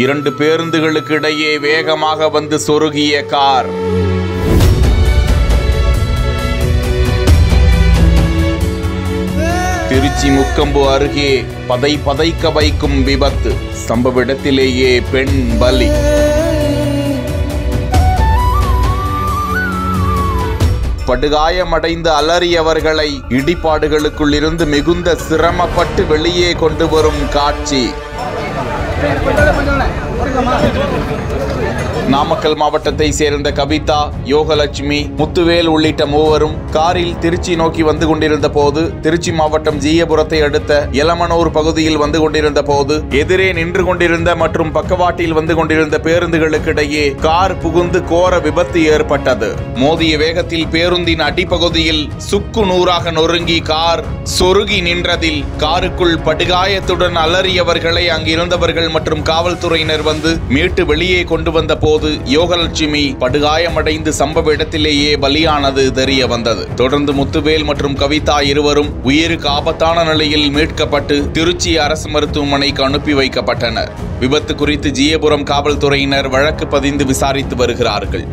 2 பேருந்துகளுக்கு இடையே வேகமாக வந்து சொருகிய கார். திருச்சி முக்கொம்பு அருகே பதைக்க வைக்கும் விபத்து. சம்பவ இடத்திலேயே பெண் பலி. படுகாயமடைந்து அலறியவர்களை இடிபாடுகளுக்குள் இருந்து மிகுந்த சிரமப்பட்டு வெளியே கொண்டு வரும் காட்சி. நாமக்கல் மாவட்டத்தை சேர்ந்த கவிதா, யோகலட்சுமி, முத்துவேல் உள்ளிட்ட மூவரும் காரில் திருச்சி நோக்கி வந்து கொண்டிருந்த போது திருச்சி மாவட்டம் ஜீயபுரத்தை அடுத்த எலமனூர் பகுதியில் வந்து கொண்டிருந்த போது எதிரே நின்று கொண்டிருந்த மற்றும் பக்கவாட்டில் வந்து கொண்டிருந்த பேருந்துகளுக்கு இடையே கார் புகுந்து கோர விபத்து ஏற்பட்டது. மோதிய வேகத்தில் பேருந்தின் அடிப்பகுதியில் சுக்கு நூறாக நொறுங்கி கார் சொருகி நின்றதில் காருக்குள் படுகாயத்துடன் அலறியவர்களை அங்கிருந்தவர்கள் மற்றும் காவல்துறையினர் வந்து மீட்டு வெளியே கொண்டு வந்த போது யோகலட்சுமி படுகாயமடைந்து சம்பவ இடத்திலேயே பலியானது தெரிய வந்தது. தொடர்ந்து முத்துவேல் மற்றும் கவிதா இருவரும் உயிருக்கு ஆபத்தான நிலையில் மீட்கப்பட்டு திருச்சி அரசு மருத்துவமனைக்கு அனுப்பி வைக்கப்பட்டனர். விபத்து குறித்து ஜீயபுரம் காவல்துறையினர் வழக்கு பதிந்து விசாரித்து வருகிறார்கள்.